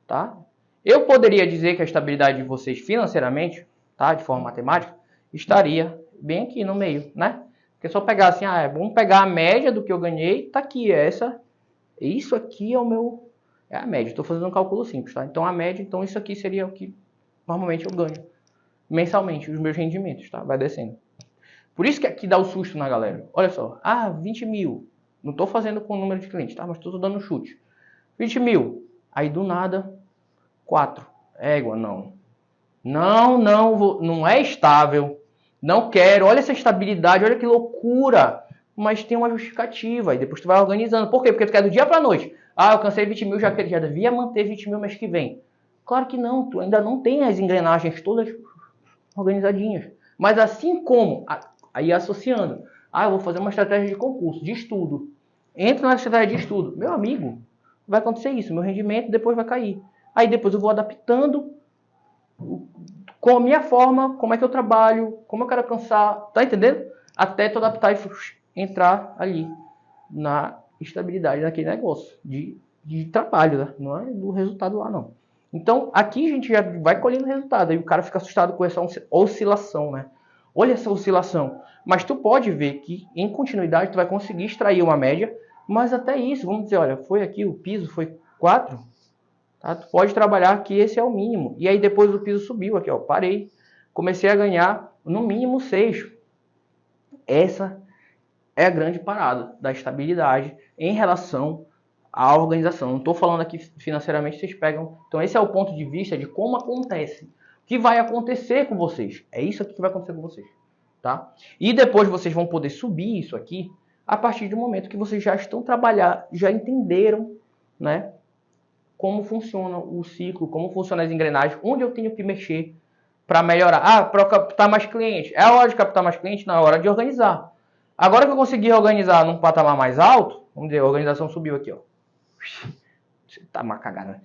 Tá? Eu poderia dizer que a estabilidade de vocês financeiramente, tá? De forma matemática, estaria bem aqui no meio, né? Porque só pegar assim, vamos pegar a média do que eu ganhei, tá aqui, isso aqui é o meu, é a média. Estou fazendo um cálculo simples, tá? Então a média, então isso aqui seria o que normalmente eu ganho mensalmente, os meus rendimentos, tá? Vai descendo. Por isso que aqui dá o susto na galera. Olha só, 20 mil. Não estou fazendo com o número de clientes, tá? Mas estou dando um chute. 20 mil. Aí do nada, 4. Égua, não. Não é estável. Não quero. Olha essa estabilidade, olha que loucura. Mas tem uma justificativa. E depois tu vai organizando. Por quê? Porque tu quer do dia pra noite. Eu cansei 20 mil, já devia manter 20 mil mês que vem. Claro que não. Tu ainda não tem as engrenagens todas organizadinhas. Mas assim como, aí associando. Eu vou fazer uma estratégia de concurso, de estudo. Entra na estratégia de estudo. Meu amigo, vai acontecer isso. Meu rendimento depois vai cair. Aí depois eu vou adaptando com a minha forma, como é que eu trabalho, como eu quero alcançar, tá entendendo? Até tu adaptar e entrar ali na estabilidade daquele negócio de trabalho, né? Não é do resultado lá, não. Então, aqui a gente já vai colhendo resultado, aí o cara fica assustado com essa oscilação, né? Olha essa oscilação. Mas tu pode ver que, em continuidade, tu vai conseguir extrair uma média, mas até isso, vamos dizer, olha, foi aqui, o piso foi 4, tá? Tu pode trabalhar que esse é o mínimo. E aí depois o piso subiu aqui, ó, parei. Comecei a ganhar no mínimo 6. Essa é a grande parada da estabilidade em relação a organização. Não estou falando aqui financeiramente, vocês pegam. Então esse é o ponto de vista de como acontece. O que vai acontecer com vocês. É isso aqui que vai acontecer com vocês. Tá? E depois vocês vão poder subir isso aqui a partir do momento que vocês já estão trabalhando, já entenderam, né, como funciona o ciclo, como funcionam as engrenagens, onde eu tenho que mexer para melhorar. Ah, para captar mais clientes. É a hora de captar mais clientes? Não, é hora de organizar. Agora que eu consegui organizar num patamar mais alto, vamos dizer, a organização subiu aqui, ó. Tá uma cagada, né?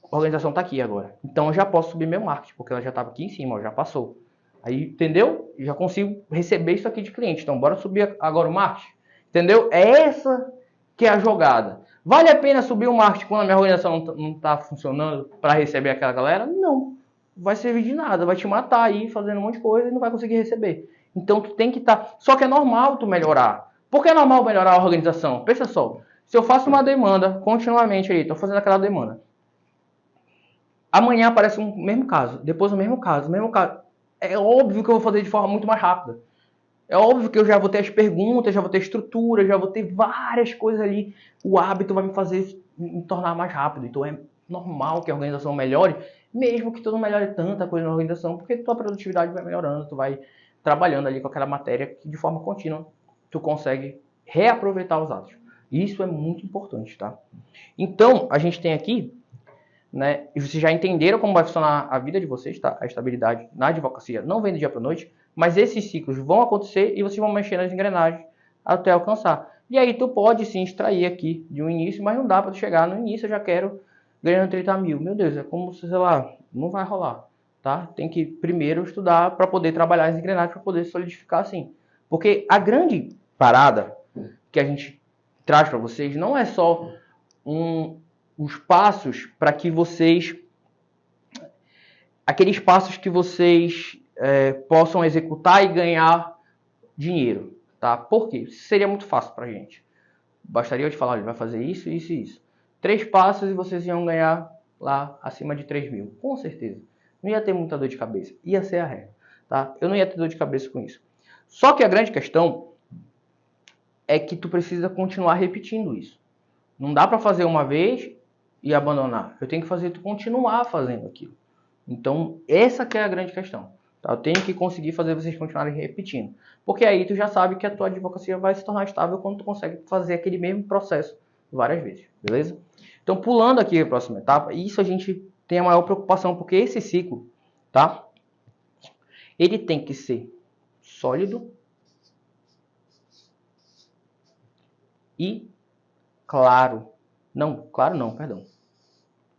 A organização tá aqui agora. Então eu já posso subir meu marketing, porque ela já estava aqui em cima, ó, já passou. Aí, entendeu? Já consigo receber isso aqui de cliente. Então, bora subir agora o marketing. Entendeu? É essa que é a jogada. Vale a pena subir o marketing quando a minha organização não está funcionando para receber aquela galera? Não. Vai servir de nada. Vai te matar aí fazendo um monte de coisa e não vai conseguir receber. Então, tu tem que estar... Só que é normal tu melhorar. Por que é normal melhorar a organização? Pensa só. Se eu faço uma demanda continuamente aí, estou fazendo aquela demanda. Amanhã aparece um mesmo caso. Depois o mesmo caso. É óbvio que eu vou fazer de forma muito mais rápida. É óbvio que eu já vou ter as perguntas, já vou ter estrutura, já vou ter várias coisas ali. O hábito vai me fazer me tornar mais rápido. Então é normal que a organização melhore, mesmo que tu não melhore tanta coisa na organização, porque tua produtividade vai melhorando, tu vai trabalhando ali com aquela matéria que de forma contínua tu consegue reaproveitar os atos. Isso é muito importante, tá? Então, a gente tem aqui, né, e vocês já entenderam como vai funcionar a vida de vocês, tá? A estabilidade na advocacia não vem do dia para noite, mas esses ciclos vão acontecer e vocês vão mexer nas engrenagens até alcançar. E aí tu pode sim extrair aqui de um início, mas não dá para chegar no início, eu já quero ganhando 30 mil. Meu Deus, é como, sei lá, não vai rolar, tá? Tem que primeiro estudar para poder trabalhar as engrenagens, para poder solidificar assim. Porque a grande parada que a gente traz para vocês não é só os passos para que vocês... Aqueles passos que vocês possam executar e ganhar dinheiro, tá? Por quê? Seria muito fácil pra gente. Bastaria eu te falar, olha, vai fazer isso, isso e isso. 3 passos e vocês iam ganhar lá acima de 3 mil. Com certeza. Não ia ter muita dor de cabeça. Ia ser a regra, tá? Eu não ia ter dor de cabeça com isso. Só que a grande questão é que tu precisa continuar repetindo isso. Não dá pra fazer uma vez e abandonar. Eu tenho que fazer tu continuar fazendo aquilo. Então, essa que é a grande questão. Tá? Eu tenho que conseguir fazer vocês continuarem repetindo. Porque aí tu já sabe que a tua advocacia vai se tornar estável quando tu consegue fazer aquele mesmo processo várias vezes. Beleza? Então, pulando aqui a próxima etapa, isso a gente tem a maior preocupação, porque esse ciclo, tá? Ele tem que ser sólido e claro. Não, claro não, perdão.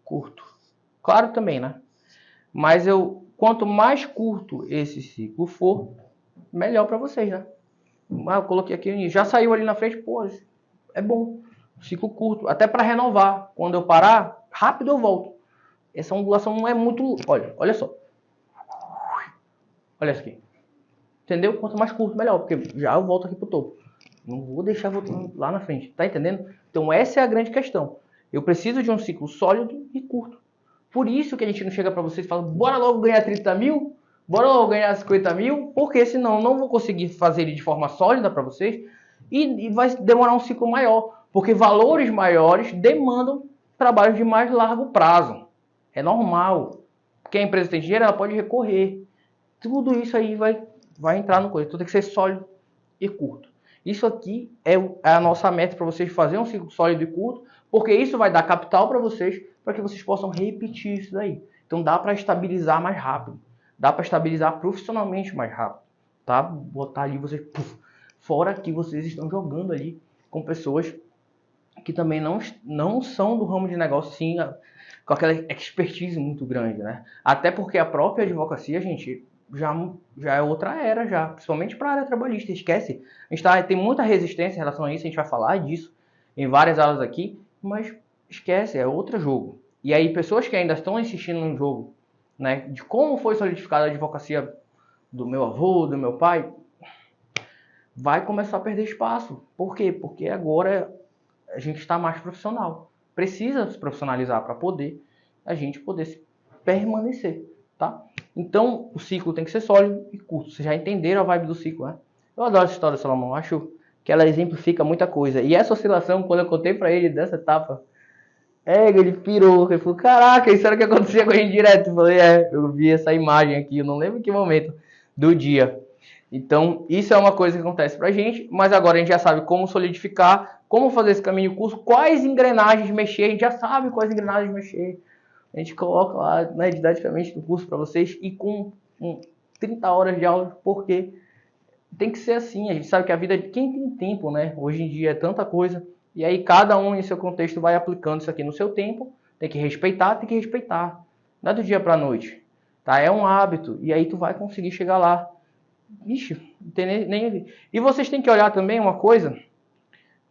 Curto. Claro também, né? Mas quanto mais curto esse ciclo for, melhor para vocês, né? Eu coloquei aqui, já saiu ali na frente, pô, é bom. Ciclo curto, até para renovar. Quando eu parar, rápido eu volto. Essa ondulação não é muito... Olha só. Olha isso aqui. Entendeu? Quanto mais curto, melhor, porque já eu volto aqui pro topo. Não vou deixar voltando lá na frente, tá entendendo? Então essa é a grande questão. Eu preciso de um ciclo sólido e curto. Por isso que a gente não chega para vocês e fala, bora logo ganhar 30 mil, bora logo ganhar 50 mil, porque senão não vou conseguir fazer ele de forma sólida para vocês e vai demorar um ciclo maior, porque valores maiores demandam trabalho de mais largo prazo. É normal. Porque a empresa tem dinheiro, ela pode recorrer. Tudo isso aí vai entrar no coisa. Então tem que ser sólido e curto. Isso aqui é a nossa meta para vocês fazerem um ciclo sólido e curto, porque isso vai dar capital para vocês, para que vocês possam repetir isso daí. Então dá para estabilizar mais rápido. Dá para estabilizar profissionalmente mais rápido. Tá? Botar ali vocês... Fora que vocês estão jogando ali com pessoas que também não são do ramo de negócio, sim, com aquela expertise muito grande, né? Até porque a própria advocacia, gente, já é outra era, já, principalmente para a área trabalhista. Esquece. A gente tem muita resistência em relação a isso, a gente vai falar disso em várias aulas aqui, mas esquece, é outro jogo. E aí, pessoas que ainda estão insistindo no jogo, né, de como foi solidificada a advocacia do meu avô, do meu pai, vai começar a perder espaço. Por quê? Porque agora a gente está mais profissional. Precisa se profissionalizar para a gente poder permanecer, tá? Então, o ciclo tem que ser sólido e curto. Vocês já entenderam a vibe do ciclo, né? Eu adoro essa história, Salomão. Acho que ela exemplifica muita coisa. E essa oscilação, quando eu contei para ele dessa etapa, ele pirou, ele falou, caraca, isso era o que acontecia com a gente direto. Eu falei, eu vi essa imagem aqui, eu não lembro em que momento do dia. Então, isso é uma coisa que acontece pra gente, mas agora a gente já sabe como solidificar, como fazer esse caminho curso, quais engrenagens mexer, a gente já sabe quais engrenagens mexer. A gente coloca lá, né, didaticamente no curso para vocês e com 30 horas de aula, porque tem que ser assim. A gente sabe que a vida de quem tem tempo, né? Hoje em dia é tanta coisa. E aí cada um em seu contexto vai aplicando isso aqui no seu tempo. Tem que respeitar, tem que respeitar. Não é do dia para a noite. Tá? É um hábito. E aí tu vai conseguir chegar lá. Ixi, não tem nem... E vocês têm que olhar também uma coisa.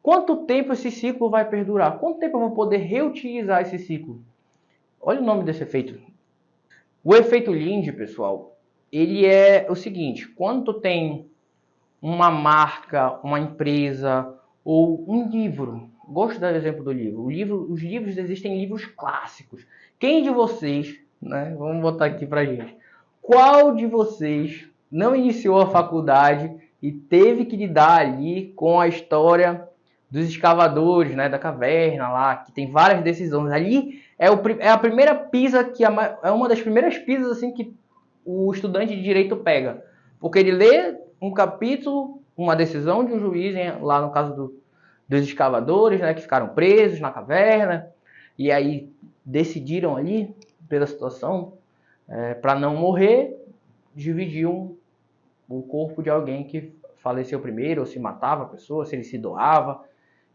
Quanto tempo esse ciclo vai perdurar? Quanto tempo eu vou poder reutilizar esse ciclo? Olha o nome desse efeito. O efeito Linde, pessoal, ele é o seguinte. Quando tu tem uma marca, uma empresa ou um livro. Gosto do exemplo do livro. Os livros, existem livros clássicos. Quem de vocês, né? Vamos botar aqui pra gente. Qual de vocês não iniciou a faculdade e teve que lidar ali com a história dos escavadores, né, da caverna lá, que tem várias decisões. Ali é a primeira pisa é uma das primeiras pisas assim que o estudante de direito pega, porque ele lê um capítulo, uma decisão de um juiz, lá no caso dos escavadores, né, que ficaram presos na caverna, e aí decidiram ali, pela situação, para não morrer, dividiam o corpo de alguém que faleceu primeiro, ou se matava a pessoa, se ele se doava,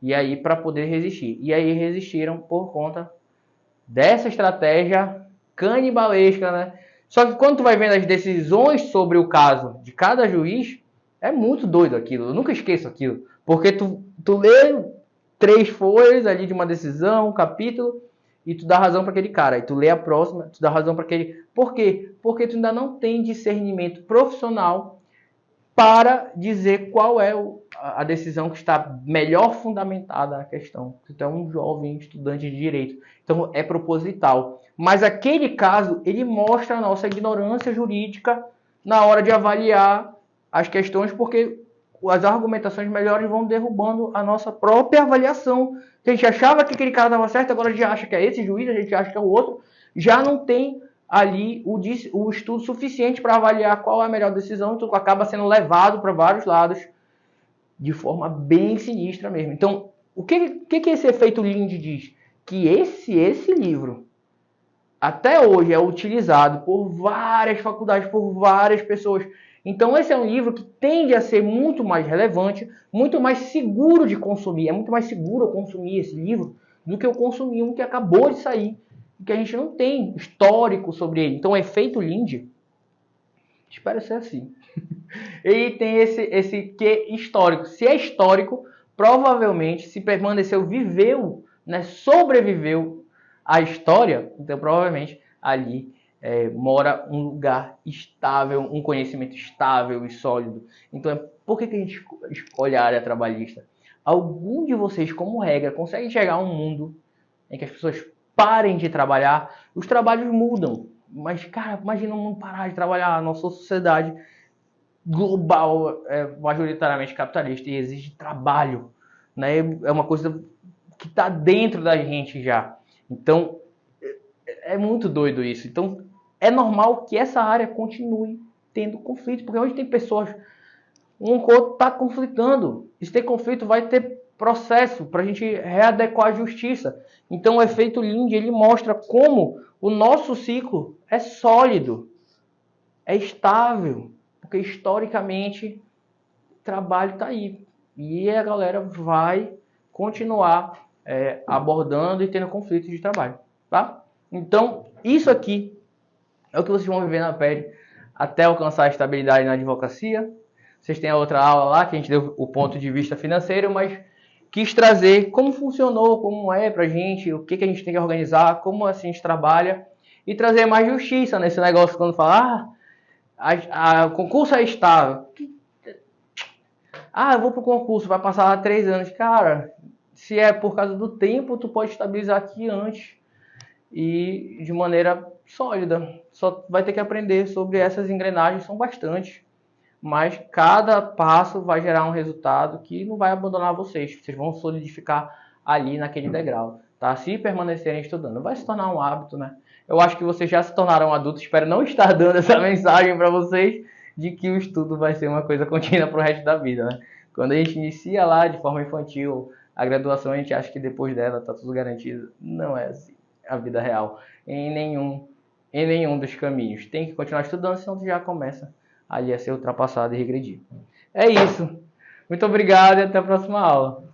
e aí para poder resistir. E aí resistiram por conta dessa estratégia canibalesca, né? Só que quando tu vai vendo as decisões sobre o caso de cada juiz, é muito doido aquilo. Eu nunca esqueço aquilo. Porque tu lê 3 folhas ali de uma decisão, um capítulo, e tu dá razão para aquele cara. E tu lê a próxima, tu dá razão para aquele... Por quê? Porque tu ainda não tem discernimento profissional para dizer qual é a decisão que está melhor fundamentada a questão. Tu é um jovem estudante de direito. Então é proposital. Mas aquele caso, ele mostra a nossa ignorância jurídica na hora de avaliar as questões, porque as argumentações melhores vão derrubando a nossa própria avaliação. A gente achava que aquele cara estava certo, agora a gente acha que é esse juiz, a gente acha que é o outro. Já não tem ali o estudo suficiente para avaliar qual é a melhor decisão, então acaba sendo levado para vários lados de forma bem sinistra mesmo. Então, o que esse efeito Linde diz? Que esse livro, até hoje, é utilizado por várias faculdades, por várias pessoas. Então, esse é um livro que tende a ser muito mais relevante, muito mais seguro de consumir. É muito mais seguro eu consumir esse livro do que eu consumir um que acabou de sair, que a gente não tem histórico sobre ele. Então, o efeito Linde, espero ser assim. Ele tem esse quê histórico. Se é histórico, provavelmente, se permaneceu, viveu, né, sobreviveu à história, então provavelmente ali mora um lugar estável, um conhecimento estável e sólido. Então, por que a gente escolhe a área trabalhista? Algum de vocês, como regra, consegue enxergar um mundo em que as pessoas parem de trabalhar? Os trabalhos mudam, mas, cara, imagina não parar de trabalhar. A nossa sociedade global majoritariamente capitalista e exige trabalho, né? É uma coisa que está dentro da gente já. Então, é muito doido isso. Então, é normal que essa área continue tendo conflito, porque hoje tem pessoas, um com o outro está conflitando. E se tem conflito, vai ter processo para a gente readequar a justiça. Então, o efeito Linde, ele mostra como o nosso ciclo é sólido, é estável, porque historicamente o trabalho está aí. E a galera vai continuar abordando e tendo conflitos de trabalho. Tá? Então, isso aqui é o que vocês vão viver na pele até alcançar a estabilidade na advocacia. Vocês têm a outra aula lá, que a gente deu o ponto de vista financeiro, mas quis trazer como funcionou, como é pra gente, o que a gente tem que organizar, como assim a gente trabalha, e trazer mais justiça nesse negócio quando falar, o concurso é estável. Eu vou pro concurso, vai passar lá 3 anos. Cara, se é por causa do tempo, tu pode estabilizar aqui antes e de maneira sólida. Só vai ter que aprender sobre essas engrenagens, são bastante. mas cada passo vai gerar um resultado que não vai abandonar vocês. Vocês vão solidificar ali naquele degrau, tá? Se permanecerem estudando, vai se tornar um hábito, né? Eu acho que vocês já se tornaram adultos, espero não estar dando essa mensagem para vocês de que o estudo vai ser uma coisa contínua para o resto da vida, né? Quando a gente inicia lá de forma infantil, a graduação, a gente acha que depois dela tá tudo garantido. Não é assim a vida real, em nenhum dos caminhos. Tem que continuar estudando, senão tu já começa ali a ser ultrapassado e regredir. É isso. Muito obrigado e até a próxima aula.